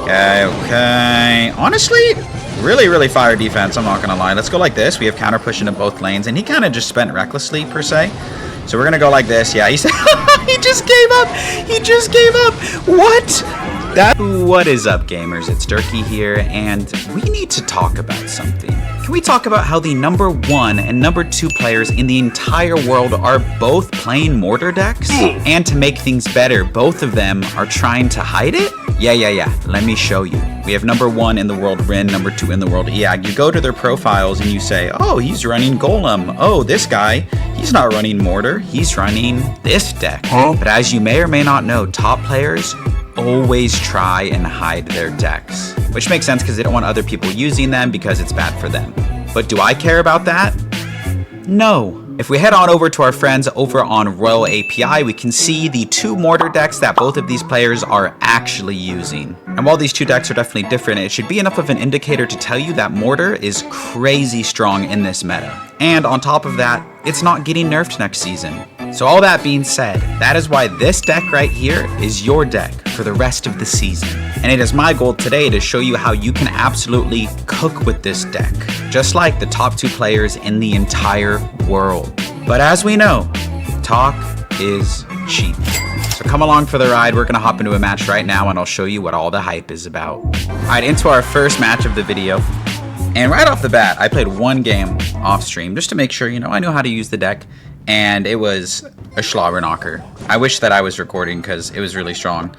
Okay, okay. Honestly, really fire defense, I'm not going to lie. Let's go like this. We have counter push into both lanes, and he kind of just spent recklessly, per se. So we're going to go like this. Yeah, he said he just gave up. He just gave up. What? What is up, gamers? It's Durkee here, and we need to talk about something. Can we talk about how the #1 and #2 players in the entire world are both playing Mortar decks? And to make things better, both of them are trying to hide it? Yeah. Let me show you. We have #1 in the world Rin, #2 in the world Eag. You go to their profiles and you say, oh, he's running Golem. Oh, this guy, he's not running Mortar. He's running this deck. But as you may or may not know, top players always try and hide their decks, which makes sense because they don't want other people using them because it's bad for them. But do I care about that? No. If we head on over to our friends over on Royal API, we can see the 2 Mortar decks that both of these players are actually using. And while these 2 decks are definitely different, it should be enough of an indicator to tell you that Mortar is crazy strong in this meta. And on top of that, it's not getting nerfed next season. So all that being said, that is why this deck right here is your deck for the rest of the season. And it is my goal today to show you how you can absolutely cook with this deck, just like the top 2 players in the entire world. But as we know, talk is cheap. So come along for the ride. We're gonna hop into a match right now and I'll show you what all the hype is about. All right, into our first match of the video. And right off the bat, I played 1 game off stream just to make sure, I knew how to use the deck. And it was a slobber knocker. I wish that I was recording because it was really strong.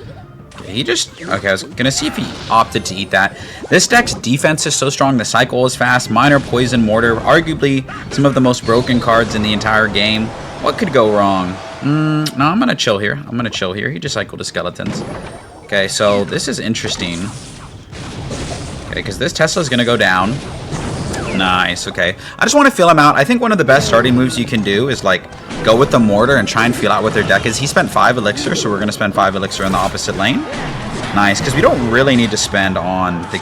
Okay, I was gonna see if he opted to eat that. This deck's defense is so strong, the cycle is fast, minor poison mortar, arguably some of the most broken cards in the entire game. What could go wrong? No, I'm gonna chill here. He just cycled his skeletons. Okay, so this is interesting. Okay, because this Tesla's gonna go down. Nice, okay. I just want to feel him out. I think one of the best starting moves you can do is like go with the Mortar and try and feel out what their deck is. He spent 5 elixir, so we're going to spend 5 elixir in the opposite lane. Nice, because we don't really need to spend on the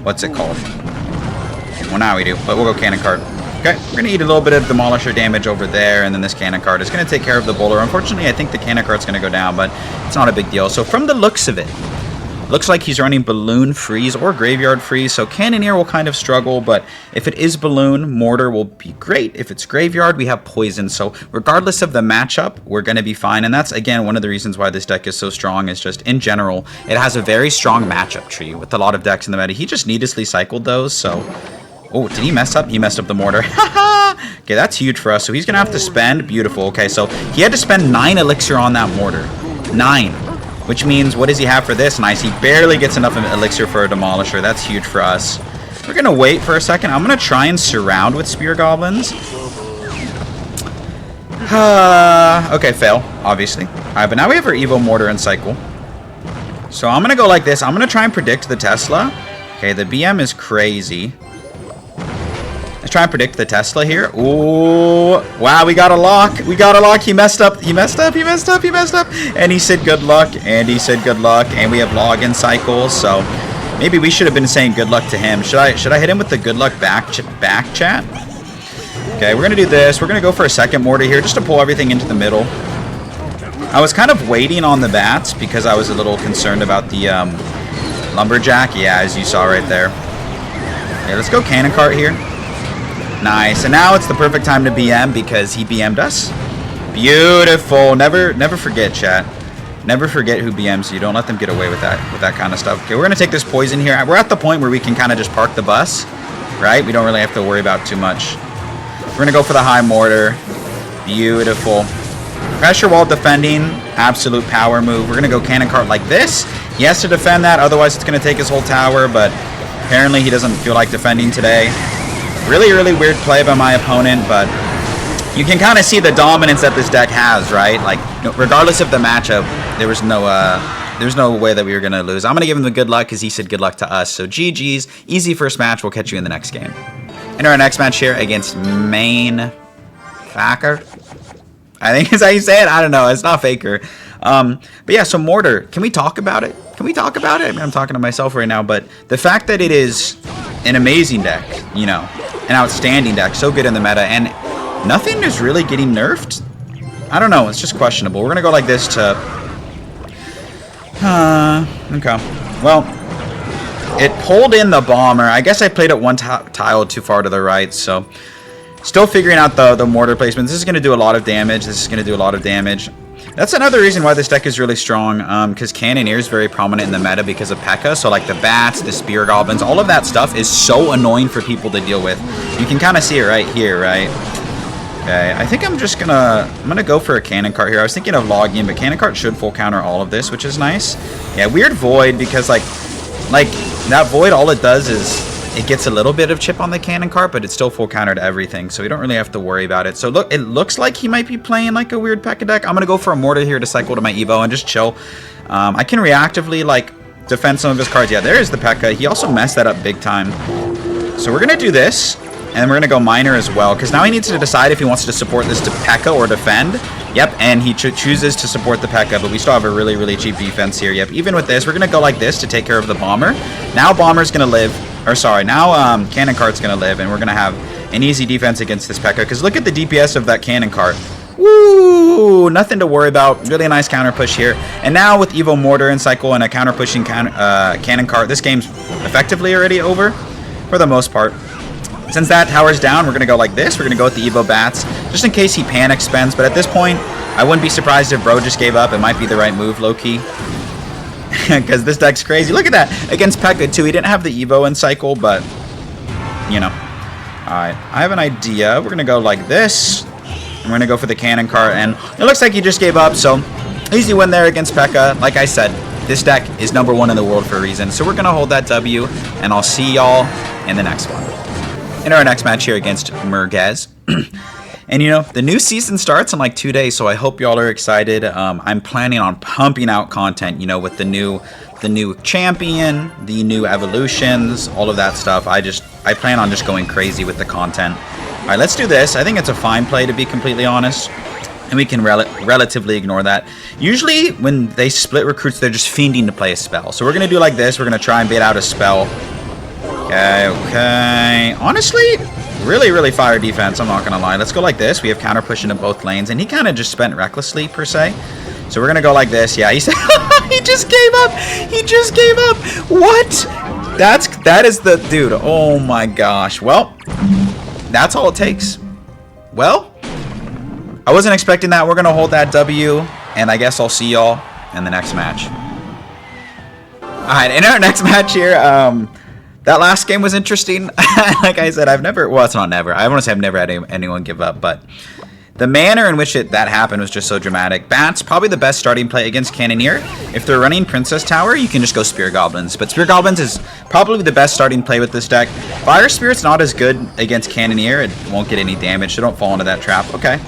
what's it called? Well, now we do, but we'll go cannon card. Okay, we're going to eat a little bit of demolisher damage over there, and then this cannon card is going to take care of the bowler. Unfortunately, I think the cannon card's going to go down, but it's not a big deal. So from the looks of it, looks like he's running Balloon Freeze or Graveyard Freeze, so Cannoneer will kind of struggle, but if it is Balloon, Mortar will be great. If it's Graveyard, we have Poison, so regardless of the matchup, we're going to be fine, and that's, again, one of the reasons why this deck is so strong, is just, in general, it has a very strong matchup tree with a lot of decks in the meta. He just needlessly cycled those, so... Oh, did he mess up? He messed up the Mortar. Okay, that's huge for us, so he's going to have to spend... Beautiful. Okay, so he had to spend 9 elixir on that Mortar. 9. Which means, what does he have for this? Nice, he barely gets enough of elixir for a demolisher. That's huge for us. We're going to wait for a second. I'm going to try and surround with Spear Goblins. Okay, fail, obviously. Alright, but now we have our Evo Mortar and Cycle. So I'm going to go like this. I'm going to try and predict the Tesla. Okay, the BM is crazy. Let's try and predict the Tesla here. Ooh, wow, we got a lock. He messed up. And he said good luck. And we have login cycles. So maybe we should have been saying good luck to him. Should I hit him with the good luck back chat? Okay, we're going to do this. We're going to go for a second Mortar here just to pull everything into the middle. I was kind of waiting on the bats because I was a little concerned about the Lumberjack. Yeah, as you saw right there. Okay, let's go Cannon Cart here. Nice, and now it's the perfect time to BM because he BM'd us. Beautiful. Never forget, chat. Never forget who BMs you. Don't let them get away with that kind of stuff. Okay, we're gonna take this poison here. We're at the point where we can kind of just park the bus, right? We don't really have to worry about too much. We're gonna go for the high mortar. Beautiful. Pressure wall defending, absolute power move. We're gonna go cannon cart like this. He has to defend that, otherwise it's gonna take his whole tower, but apparently he doesn't feel like defending today. Really weird play by my opponent, but you can kind of see the dominance that this deck has, right? Like, regardless of the matchup, there's no way that we were going to lose. I'm going to give him the good luck because he said good luck to us. So GG's, easy first match. We'll catch you in the next game. In our next match here against Main Faker, I think is how you say it. I don't know. It's not Faker. But yeah, so Mortar, can we talk about it? I mean, I'm talking to myself right now, but the fact that it is an amazing deck, an outstanding deck, so good in the meta, and nothing is really getting nerfed. I don't know, it's just questionable. We're going to go like this to Okay. Well, it pulled in the bomber. I guess I played it one tile too far to the right, so still figuring out the mortar placements. This is going to do a lot of damage. This is going to do a lot of damage. That's another reason why this deck is really strong, because Cannoneer is very prominent in the meta because of P.E.K.K.A. So like the bats, the spear goblins, all of that stuff is so annoying for people to deal with. You can kind of see it right here, right? Okay, I think I'm gonna go for a cannon cart here. I was thinking of logging, but cannon cart should full counter all of this, which is nice. Yeah, weird void because like that void, all it does is it gets a little bit of chip on the cannon cart, but it's still full counter to everything, so we don't really have to worry about it. So look, it looks like he might be playing like a weird P.E.K.K.A. deck. I'm gonna go for a mortar here to cycle to my Evo and just chill. I can reactively like defend some of his cards. Yeah, there is the P.E.K.K.A. He also messed that up big time. So we're gonna do this. And we're going to go Miner as well, because now he needs to decide if he wants to support this to P.E.K.K.A. or defend. Yep, and he chooses to support the P.E.K.K.A., but we still have a really, really cheap defense here. Yep, even with this, we're going to go like this to take care of the Bomber. Now Bomber's going to live, or sorry, now Cannon Cart's going to live, and we're going to have an easy defense against this P.E.K.K.A., because look at the DPS of that Cannon Cart. Woo! Nothing to worry about. Really nice counter push here. And now with Evo Mortar and Cycle and a counter pushing Cannon Cart, this game's effectively already over for the most part. Since that tower's down, we're going to go like this. We're going to go with the Evo Bats, just in case he panic spends. But at this point, I wouldn't be surprised if bro just gave up. It might be the right move, low-key. Because this deck's crazy. Look at that. Against P.E.K.K.A. too. He didn't have the Evo in cycle, but, you know. Alright, I have an idea. We're going to go like this. We're going to go for the Cannon Cart. And it looks like he just gave up, so easy win there against P.E.K.K.A. Like I said, this deck is #1 in the world for a reason. So we're going to hold that W, and I'll see y'all in the next one. In our next match here against Merguez. And you know, the new season starts in like 2 days, so I hope y'all are excited. I'm planning on pumping out content, you know, with the new champion, the new evolutions, all of that stuff. I plan on just going crazy with the content. All right, let's do this. I think it's a fine play, to be completely honest. And we can relatively ignore that. Usually when they split recruits, they're just fiending to play a spell. So we're going to do like this. We're going to try and bait out a spell. Okay. Honestly, really, really fire defense, I'm not going to lie. Let's go like this. We have counter push into both lanes, and he kind of just spent recklessly, per se. So we're going to go like this. Yeah, he said, he just gave up. He just gave up. What? That is the, dude, oh my gosh. Well, that's all it takes. Well, I wasn't expecting that. We're going to hold that W, and I guess I'll see y'all in the next match. All right, in our next match here, that last game was interesting. Like I said, well, it's not never. I want to say I've never had anyone give up, but the manner in which that happened was just so dramatic. Bats, probably the best starting play against Cannoneer. If they're running Princess Tower, you can just go Spear Goblins, but Spear Goblins is probably the best starting play with this deck. Fire Spirit's not as good against Cannoneer. It won't get any damage, so don't fall into that trap. Okay.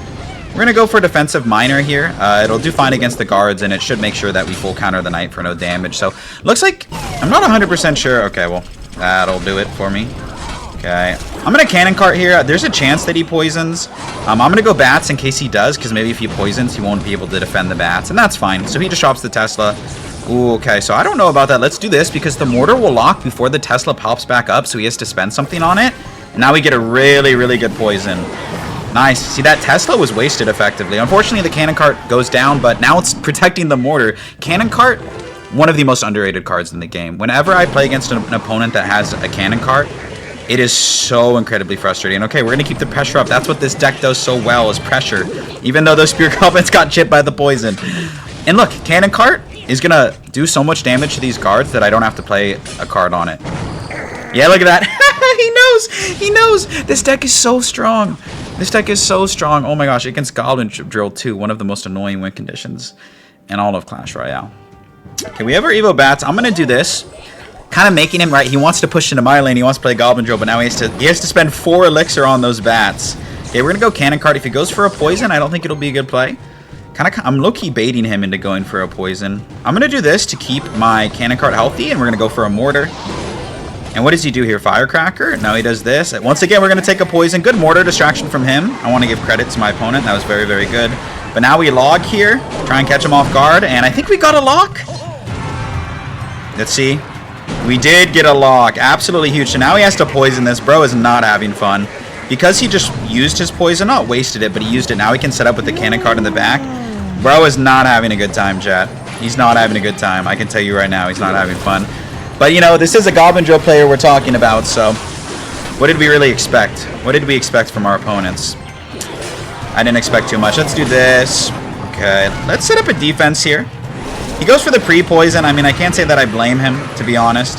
We're going to go for defensive Miner here. It'll do fine against the guards, and it should make sure that we full counter the Knight for no damage. So, looks like, I'm not 100% sure. Okay, well, that'll do it for me. Okay, I'm going to Cannon Cart here. There's a chance that he poisons. I'm going to go Bats in case he does, because maybe if he poisons, he won't be able to defend the Bats, and that's fine. So he just drops the Tesla. Ooh, okay, so I don't know about that. Let's do this, because the Mortar will lock before the Tesla pops back up, so he has to spend something on it. And now we get a really, really good poison. Nice. See, that Tesla was wasted effectively. Unfortunately, the Cannon Cart goes down, but now it's protecting the Mortar. Cannon Cart, one of the most underrated cards in the game. Whenever I play against an opponent that has a Cannon Cart, it is so incredibly frustrating. Okay, we're going to keep the pressure up. That's what this deck does so well, is pressure. Even though those Spear Goblins got chipped by the poison. And look, Cannon Cart is going to do so much damage to these guards that I don't have to play a card on it. Yeah, look at that. He knows. He knows. This deck is so strong. This deck is so strong. Oh my gosh, against Goblin Drill too. One of the most annoying win conditions in all of Clash Royale. Okay, we have our Evo Bats. I'm going to do this. Kind of making him right. He wants to push into my lane. He wants to play Goblin Drill, but now he has to spend 4 elixir on those Bats. Okay, we're going to go Cannon Cart. If he goes for a poison, I don't think it'll be a good play. I'm low-key baiting him into going for a poison. I'm going to do this to keep my Cannon Cart healthy, and we're going to go for a Mortar. And what does he do here? Firecracker? No, he does this. Once again, we're going to take a poison. Good Mortar distraction from him. I want to give credit to my opponent. That was very, very good. But now we log here. Try and catch him off guard. And I think we got a lock. Let's see. We did get a lock. Absolutely huge. So now he has to poison this. Bro is not having fun. Because he just used his poison, not wasted it, but he used it. Now he can set up with the Cannon Cart in the back. Bro is not having a good time, chat. He's not having a good time. I can tell you right now, he's not having fun. But, you know, this is a Goblin Drill player we're talking about, so what did we really expect? What did we expect from our opponents? I didn't expect too much. Let's do this. Okay, let's set up a defense here. He goes for the pre-poison. I mean, I can't say that I blame him, to be honest.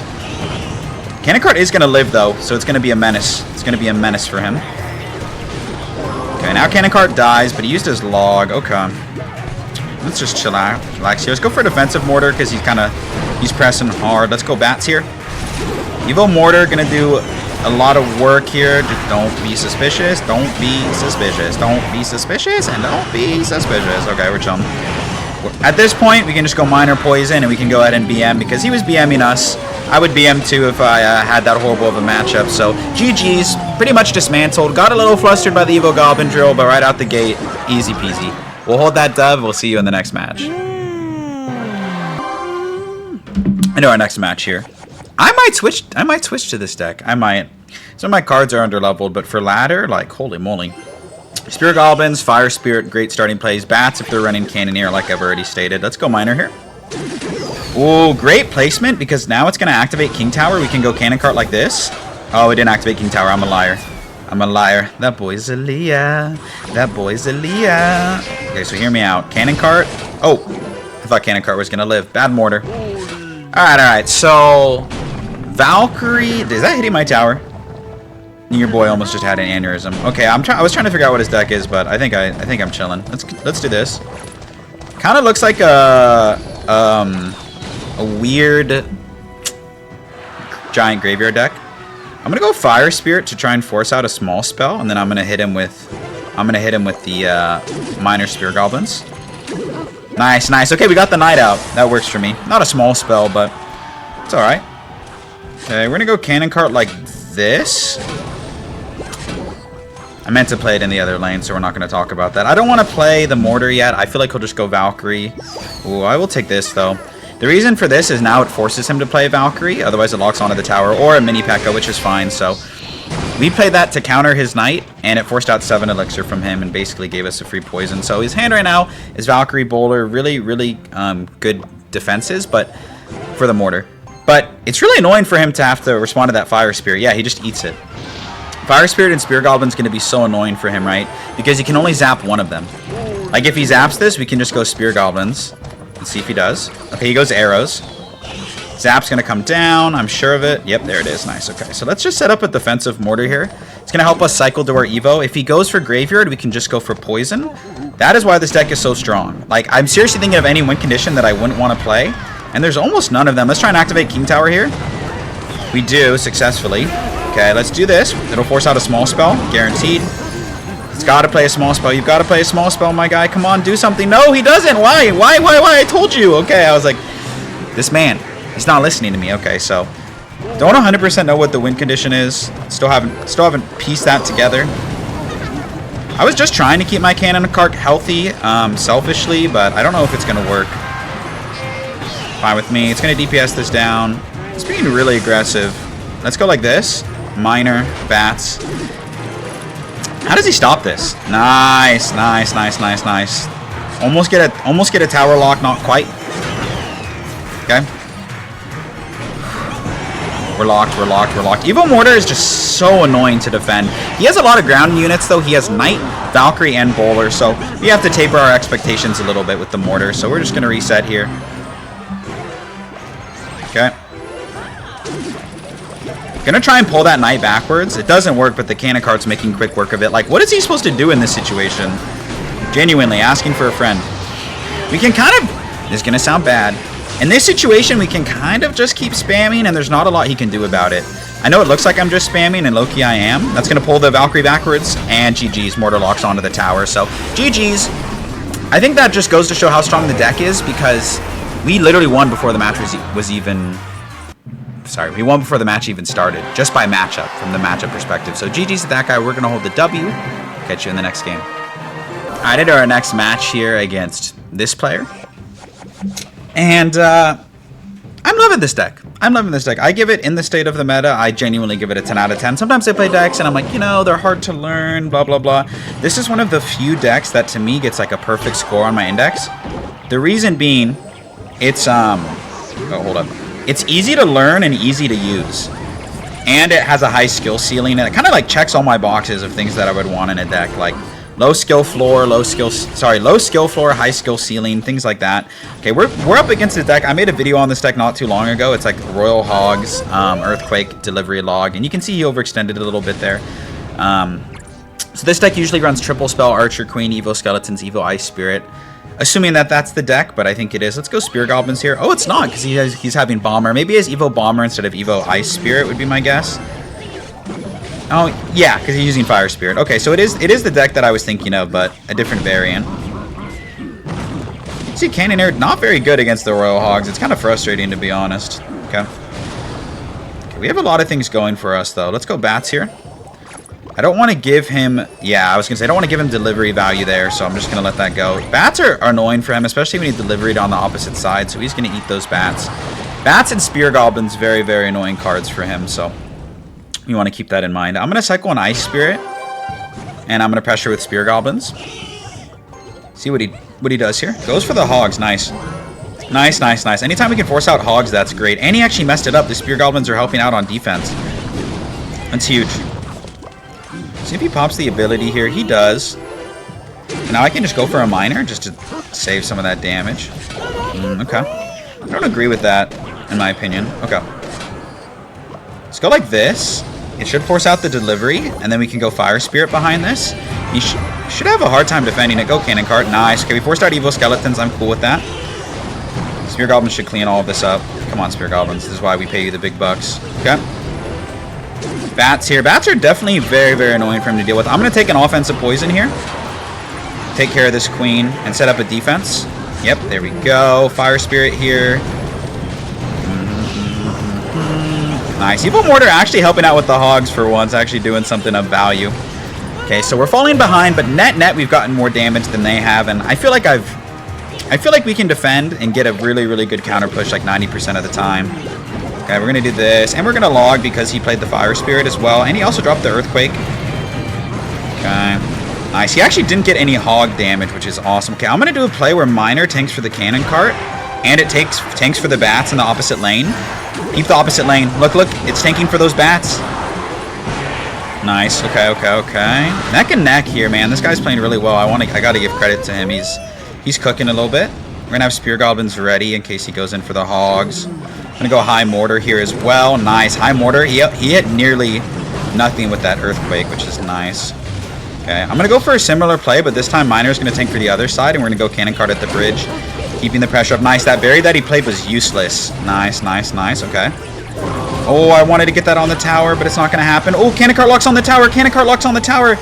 Cannon Cart is going to live, though, so it's going to be a menace. It's going to be a menace for him. Okay, now Cannon Cart dies, but he used his log. Okay. Let's just chill out. Relax here. Let's go for a defensive mortar, because he's pressing hard. Let's go bats here. Evo Mortar going to do a lot of work here. Just don't be suspicious. Don't be suspicious. Don't be suspicious. And don't be suspicious. Okay, we're chilling. At this point, we can just go minor poison and we can go ahead and BM because he was BMing us. I would BM too if I had that horrible of a matchup. So GG's, pretty much dismantled. Got a little flustered by the Evo Goblin Drill, but right out the gate, easy peasy. We'll hold that dub. We'll see you in the next match. Into our next match here. I might switch to this deck. I might. Some of my cards are underleveled, but for ladder, like, holy moly. Spirit Goblins, Fire Spirit, great starting plays. Bats if they're running Cannoneer, like I've already stated. Let's go Miner here. Ooh, great placement, because now it's going to activate King Tower. We can go Cannon Cart like this. Oh, it didn't activate King Tower. I'm a liar. I'm a liar. That boy's a Leah. That boy's a Leah. Okay, so hear me out. Cannon Cart. Oh, I thought Cannon Cart was going to live. Bad mortar. Alright, so Valkyrie, is that hitting my tower? Your boy almost just had an aneurysm. Okay, I was trying to figure out what his deck is, but I think I'm chilling. Let's do this. Kind of looks like a weird giant graveyard deck. I'm gonna go Fire Spirit to try and force out a small spell, and then I'm gonna hit him with the minor Spirit Goblins. Nice, nice. Okay, we got the Knight out. That works for me. Not a small spell, but it's alright. Okay, we're gonna go Cannon Cart like this. I meant to play it in the other lane, so we're not gonna talk about that. I don't want to play the Mortar yet. I feel like he'll just go Valkyrie. Ooh, I will take this, though. The reason for this is now it forces him to play Valkyrie. Otherwise, it locks onto the tower, or a Mini P.E.K.K.A., which is fine, so we played that to counter his Knight, and it forced out 7 Elixir from him and basically gave us a free poison. So his hand right now is Valkyrie, Bowler, really, really good defenses, but for the Mortar. But it's really annoying for him to have to respond to that Fire Spirit. Yeah, he just eats it. Fire Spirit and Spirit Goblin is going to be so annoying for him, right? Because he can only zap one of them. Like, if he zaps this, we can just go Spirit Goblins. Let's see if he does. Okay, he goes Arrows. Zap's going to come down. I'm sure of it. Yep, there it is. Nice. Okay, so let's just set up a defensive mortar here. It's going to help us cycle to our Evo. If he goes for Graveyard, we can just go for Poison. That is why this deck is so strong. Like, I'm seriously thinking of any win condition that I wouldn't want to play. And there's almost none of them. Let's try and activate King Tower here. We do, successfully. Okay, let's do this. It'll force out a small spell. Guaranteed. It's got to play a small spell. You've got to play a small spell, my guy. Come on, do something. No, he doesn't. Why? Why? I told you. Okay, I was like, this man, he's not listening to me. Okay, so don't 100% know what the win condition is. Still haven't pieced that together. I was just trying to keep my Cannon Cart healthy, selfishly, but I don't know if it's going to work. Fine with me. It's going to DPS this down. It's being really aggressive. Let's go like this. Minor, Bats. How does he stop this? Nice, nice, nice, nice, nice. Almost get a tower lock, not quite. Okay. We're locked, we're locked, we're locked. Evo Mortar is just so annoying to defend. He has a lot of ground units, though. He has Knight, Valkyrie, and Bowler, so we have to taper our expectations a little bit with the Mortar, so we're just going to reset here. Okay. Gonna try and pull that Knight backwards. It doesn't work, but the Cannon Cart's making quick work of it. Like, what is he supposed to do in this situation? Genuinely, asking for a friend. We can kind of... This is gonna sound bad. In this situation, we can kind of just keep spamming, and there's not a lot he can do about it. I know it looks like I'm just spamming, and low-key I am. That's gonna pull the Valkyrie backwards, and GG's. Mortar locks onto the tower, so GG's. I think that just goes to show how strong the deck is, because we literally won before the match was even... Sorry, we won before the match even started, just by matchup, from the matchup perspective. So GG's to that guy. We're going to hold the W. Catch you in the next game. All right, into our next match here against this player. And I'm loving this deck. I'm loving this deck. I give it, in the state of the meta, I genuinely give it a 10 out of 10. Sometimes I play decks and I'm like, you know, they're hard to learn, blah, blah, blah. This is one of the few decks that, to me, gets like a perfect score on my index. The reason being... It's, oh, hold up. It's easy to learn and easy to use. And it has a high skill ceiling, and it kind of like checks all my boxes of things that I would want in a deck, like low skill floor, low skill floor, high skill ceiling, things like that. Okay, we're up against the deck. I made a video on this deck not too long ago. It's like Royal Hogs, Earthquake, Delivery Log, and you can see he overextended a little bit there. So this deck usually runs triple spell, Archer, Queen, Evo Skeletons, Evo Ice Spirit. Assuming that that's the deck, but I think it is. Let's go Spear Goblins here. Oh, it's not, because he's having Bomber. Maybe he has Evo Bomber instead of Evo Ice Spirit would be my guess. Oh, yeah, because he's using Fire Spirit. Okay, so it is the deck that I was thinking of, but a different variant. See, Cannoneer, not very good against the Royal Hogs. It's kind of frustrating, to be honest. Okay, we have a lot of things going for us, though. Let's go Bats here. I don't want to give him... Yeah, I was going to say, I don't want to give him delivery value there, so I'm just going to let that go. Bats are annoying for him, especially when he deliveried on the opposite side, so he's going to eat those Bats. Bats and Spear Goblins, very, very annoying cards for him, so you want to keep that in mind. I'm going to cycle an Ice Spirit, and I'm going to pressure with Spear Goblins. See what he does here. Goes for the Hogs. Nice. Nice, nice, nice. Anytime we can force out Hogs, that's great. And he actually messed it up. The Spear Goblins are helping out on defense. That's huge. See if he pops the ability here. He does. Now I can just go for a Miner just to save some of that damage. Okay. I don't agree with that, in my opinion. Okay. Let's go like this. It should force out the delivery, and then we can go Fire Spirit behind this. He should have a hard time defending it. Go Cannon Cart. Nice. Okay, we forced out Evo Skeletons. I'm cool with that. Spear Goblins should clean all of this up. Come on, Spear Goblins. This is why we pay you the big bucks. Okay. Bats here. Bats are definitely very, very annoying for him to deal with. I'm going to take an offensive poison here. Take care of this queen and set up a defense. Yep, there we go. Fire Spirit here. Nice. Evil Mortar actually helping out with the Hogs for once. Actually doing something of value. Okay, so we're falling behind, but net we've gotten more damage than they have, and I feel like we can defend and get a really, really good counter push like 90% of the time. Okay, we're going to do this, and we're going to log because he played the Fire Spirit as well, and he also dropped the Earthquake. Okay, nice. He actually didn't get any Hog damage, which is awesome. Okay, I'm going to do a play where Miner tanks for the Cannon Cart, and it tanks for the Bats in the opposite lane. Keep the opposite lane. Look, it's tanking for those Bats. Nice. Okay. Neck and neck here, man. This guy's playing really well. I got to give credit to him. He's cooking a little bit. We're going to have Spear Goblins ready in case he goes in for the Hogs. I'm going to go High Mortar here as well. Nice. High Mortar. He hit nearly nothing with that Earthquake, which is nice. Okay. I'm going to go for a similar play, but this time Miner's going to tank for the other side, and we're going to go Cannon Cart at the bridge, keeping the pressure up. Nice. That berry that he played was useless. Nice. Okay. Oh, I wanted to get that on the tower, but it's not going to happen. Oh, Cannon Cart locks on the tower. Cannon Cart locks on the tower.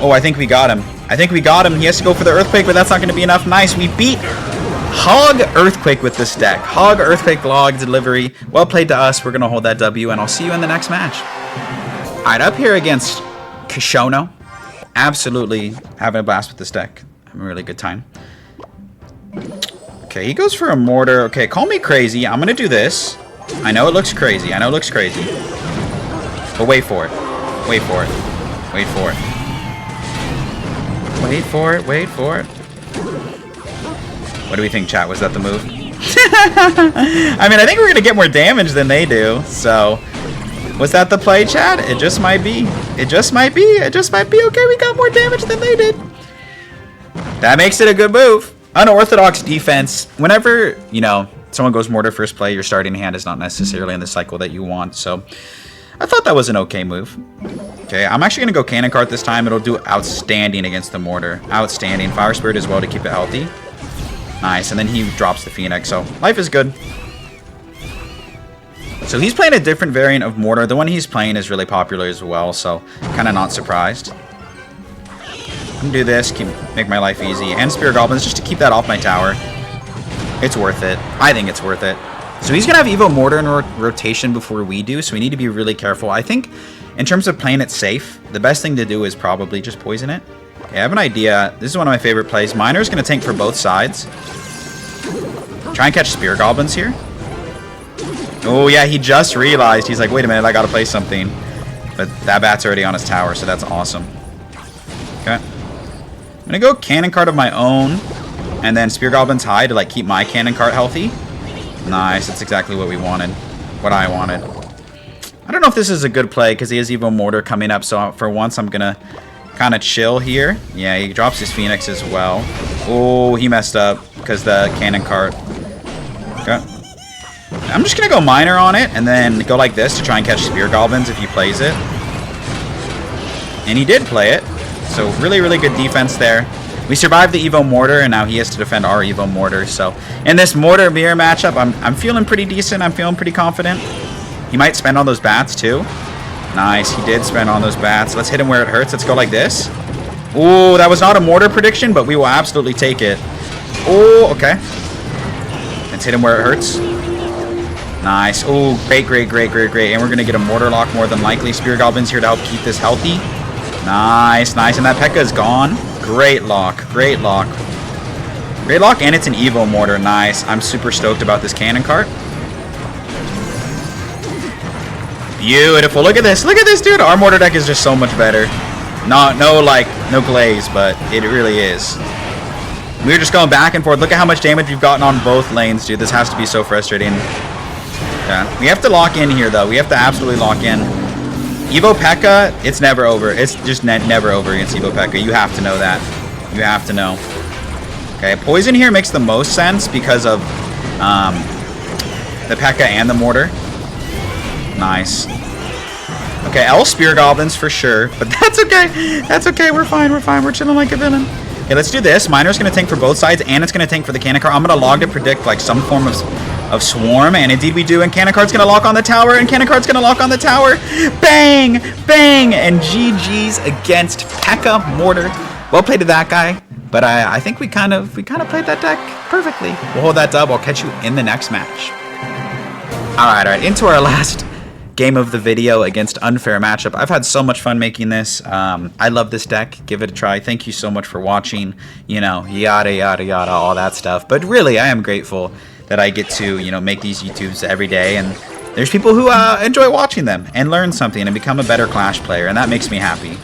Oh, I think we got him. He has to go for the Earthquake, but that's not going to be enough. Nice. We beat Hog Earthquake with this deck. Hog Earthquake Log Delivery. Well played to us. We're going to hold that W, and I'll see you in the next match. All right, up here against Kishono. Absolutely having a blast with this deck. Having a really good time. Okay, he goes for a Mortar. Okay, call me crazy. I'm going to do this. I know it looks crazy. But wait for it. Wait for it. What do we think, chat? Was that the move? I mean, I think we're going to get more damage than they do. So, was that the play, chat? It just might be. Okay, we got more damage than they did. That makes it a good move. Unorthodox defense. Whenever, someone goes Mortar first play, your starting hand is not necessarily in the cycle that you want. So, I thought that was an okay move. Okay, I'm actually going to go Cannon Cart this time. It'll do outstanding against the Mortar. Outstanding. Fire Spirit as well to keep it healthy. Nice, and then he drops the Phoenix, so life is good. So he's playing a different variant of Mortar. The one he's playing is really popular as well, so kind of not surprised. I'm going to do this, make my life easy, and Spear Goblins just to keep that off my tower. It's worth it. I think it's worth it. So he's going to have Evo Mortar in rotation before we do, so we need to be really careful. I think in terms of playing it safe, the best thing to do is probably just poison it. Okay, I have an idea. This is one of my favorite plays. Miner's going to tank for both sides. Try and catch Spear Goblins here. Oh, yeah, he just realized. He's like, wait a minute, I got to play something. But that Bat's already on his tower, so that's awesome. Okay. I'm going to go Cannon Cart of my own, and then Spear Goblins high to, keep my Cannon Cart healthy. Nice. That's exactly what we wanted. What I wanted. I don't know if this is a good play because he has Evo Mortar coming up. So for once, I'm going to kind of chill here. Yeah, he drops his Phoenix as well. Oh, he messed up because the cannon cart. Okay. I'm just going to go Miner on it and then go like this to try and catch Spear Goblins if he plays it. And he did play it. So really, really good defense there. We survived the Evo Mortar, and now he has to defend our Evo Mortar. So in this Mortar Mirror matchup, I'm feeling pretty decent. I'm feeling pretty confident. He might spend on those bats too. Nice, he did spend on those bats. Let's hit him where it hurts. Let's go like this. Ooh, that was not a Mortar prediction, but we will absolutely take it. Oh, okay. Let's hit him where it hurts. Nice. Oh, great, great, great, great, great. And we're going to get a Mortar Lock more than likely. Spear Goblin's here to help keep this healthy. Nice, nice. And that P.E.K.K.A is gone. Great lock. Great lock. Great lock, and it's an Evo Mortar. Nice. I'm super stoked about this cannon cart. Beautiful. Look at this. Look at this, dude. Our Mortar deck is just so much better. No glaze, but it really is. We're just going back and forth. Look at how much damage we've gotten on both lanes, dude. This has to be so frustrating. Yeah. We have to lock in here, though. We have to absolutely lock in. Evo P.E.K.K.A, it's never over. It's just never over against Evo P.E.K.K.A. You have to know that. You have to know. Okay, Poison here makes the most sense because of the P.E.K.K.A and the Mortar. Nice. Okay, L Spear Goblins for sure, but that's okay. That's okay. We're fine. We're fine. We're chilling like a villain. Okay, let's do this. Miner's going to tank for both sides, and it's going to tank for the cannon cart. I'm going to log to predict like some form of swarm, and indeed we do, and cannon cart's going to lock on the tower, and cannon cart's going to lock on the tower. Bang! Bang! And GG's against P.E.K.K.A Mortar. Well played to that guy, but I think we kind of played that deck perfectly. We'll hold that dub. I'll catch you in the next match. All right, into our last game of the video against Unfair Matchup. I've had so much fun making this. I love this deck. Give it a try. Thank you so much for watching. You know, yada, yada, yada, all that stuff. But really, I am grateful that I get to, you know, make these YouTubes every day. And there's people who enjoy watching them and learn something and become a better Clash player. And that makes me happy.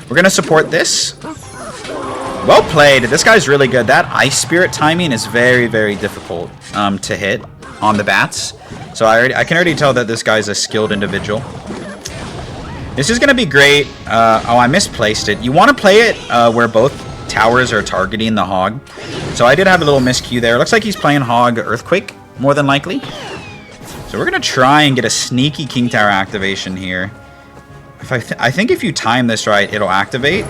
We're going to support this. Well played. This guy's really good. That Ice Spirit timing is very, very difficult to hit on the bats. So I can already tell that this guy's a skilled individual. This is going to be great. Oh, I misplaced it. You want to play it where both towers are targeting the Hog. So I did have a little miscue there. Looks like he's playing Hog Earthquake, more than likely. So we're going to try and get a sneaky King Tower activation here. I think if you time this right, it'll activate.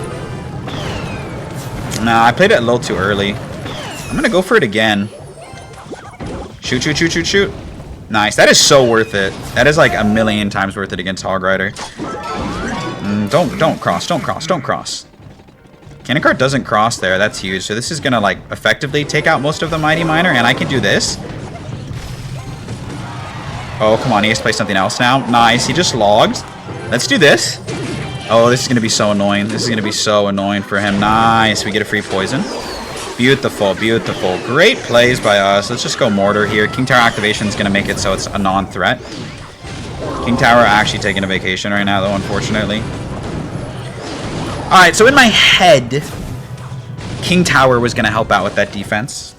Nah, I played it a little too early. I'm going to go for it again. Shoot, shoot, shoot, shoot, shoot. Nice. That is so worth it. That is like a million times worth it against Hog Rider. Don't cross. Don't cross. Don't cross. Cannon cart doesn't cross there. That's huge. So this is going to like effectively take out most of the Mighty Miner. And I can do this. Oh, come on. He has to play something else now. Nice. He just logged. Let's do this. Oh, this is going to be so annoying. This is going to be so annoying for him. Nice. We get a free poison. Beautiful, beautiful. Great plays by us. Let's just go Mortar here. King Tower activation is going to make it so it's a non-threat. King Tower actually taking a vacation right now, though, unfortunately. Alright, so in my head, King Tower was going to help out with that defense.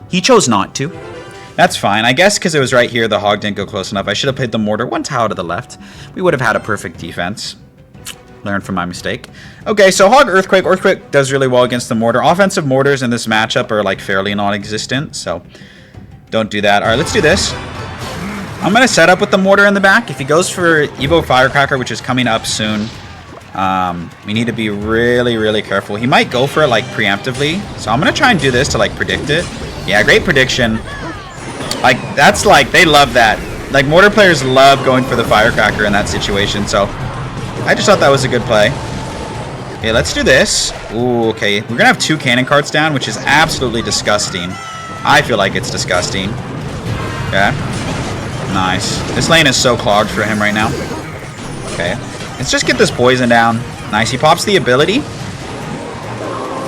He chose not to. That's fine. I guess because it was right here, the Hog didn't go close enough. I should have played the Mortar one tower to the left. We would have had a perfect defense. Learn from my mistake. Okay, so Hog Earthquake. Earthquake does really well against the Mortar. Offensive Mortars in this matchup are like fairly non-existent, so don't do that. All right, let's do this. I'm going to set up with the Mortar in the back. If he goes for Evo Firecracker, which is coming up soon, we need to be really, really careful. He might go for it like preemptively, so I'm going to try and do this to like predict it. Yeah, great prediction. Like, that's like, they love that. Like, Mortar players love going for the Firecracker in that situation, so I just thought that was a good play. Okay, let's do this. Ooh, okay. We're going to have 2 cannon carts down, which is absolutely disgusting. I feel like it's disgusting. Okay. Nice. This lane is so clogged for him right now. Okay. Let's just get this poison down. Nice. He pops the ability.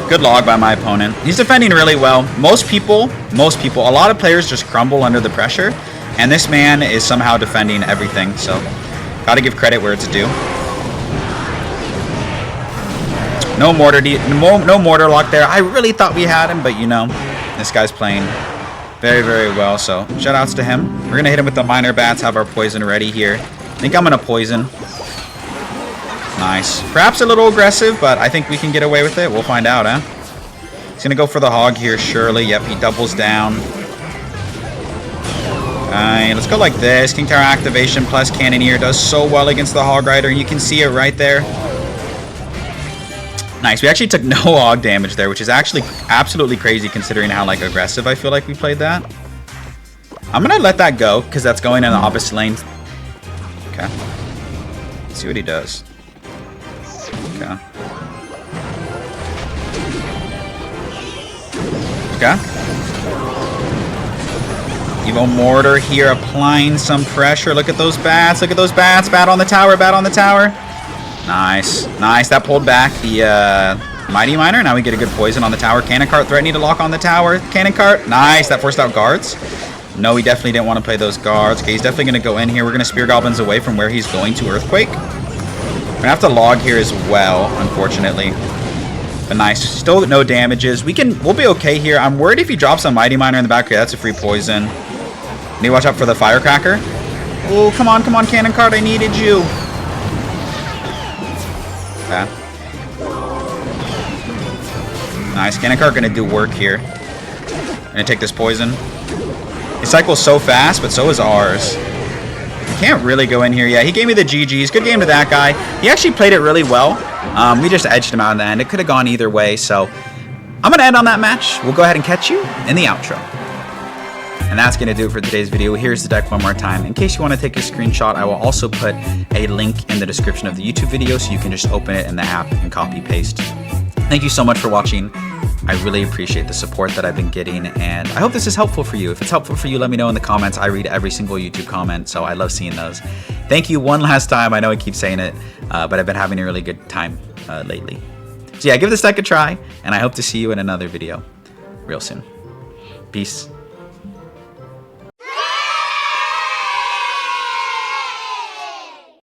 Good log by my opponent. He's defending really well. Most people, a lot of players just crumble under the pressure. And this man is somehow defending everything. So, gotta give credit where it's due. No Mortar lock there. I really thought we had him, but you know, this guy's playing very, very well. So shout outs to him. We're going to hit him with the minor bats, have our poison ready here. I think I'm going to poison. Nice. Perhaps a little aggressive, but I think we can get away with it. We'll find out, huh? He's going to go for the hog here, surely. Yep, he doubles down. Alright, let's go like this. King Tower activation plus Cannoneer does so well against the Hog Rider. You can see it right there. Nice. We actually took no hog damage there, which is actually absolutely crazy considering how like aggressive I feel like we played that. I'm going to let that go because that's going in the opposite lane. Okay. Let's see what he does. Okay. Okay. Evo Mortar here applying some pressure. Look at those bats. Look at those bats. Bat on the tower. Bat on the tower. Nice. Nice. That pulled back the Mighty Miner. Now we get a good poison on the tower. Cannon Cart threatening to lock on the tower. Cannon Cart. Nice. That forced out guards. No, he definitely didn't want to play those guards. Okay, he's definitely going to go in here. We're going to Spear Goblins away from where he's going to Earthquake. We're going to have to log here as well, unfortunately. But nice. Still no damages. We'll be okay here. I'm worried if he drops a Mighty Miner in the back. Okay, that's a free poison. Need to watch out for the Firecracker. Oh, come on, Cannon Cart. I needed you. Okay. Nice. Cannon Cart gonna do work here. Gonna take this poison. His cycle's so fast, but so is ours. Can't really go in here. Yeah, he gave me the GGs. Good game to that guy. He actually played it really well. We just edged him out in the end. It could have gone either way, so I'm going to end on that match. We'll go ahead and catch you in the outro. And that's going to do it for today's video. Here's the deck one more time. In case you want to take a screenshot, I will also put a link in the description of the YouTube video so you can just open it in the app and copy paste. Thank you so much for watching. I really appreciate the support that I've been getting, and I hope this is helpful for you. If it's helpful for you, let me know in the comments. I read every single YouTube comment, so I love seeing those. Thank you one last time. I know I keep saying it, but I've been having a really good time lately. So yeah, give this deck a try, and I hope to see you in another video real soon. Peace.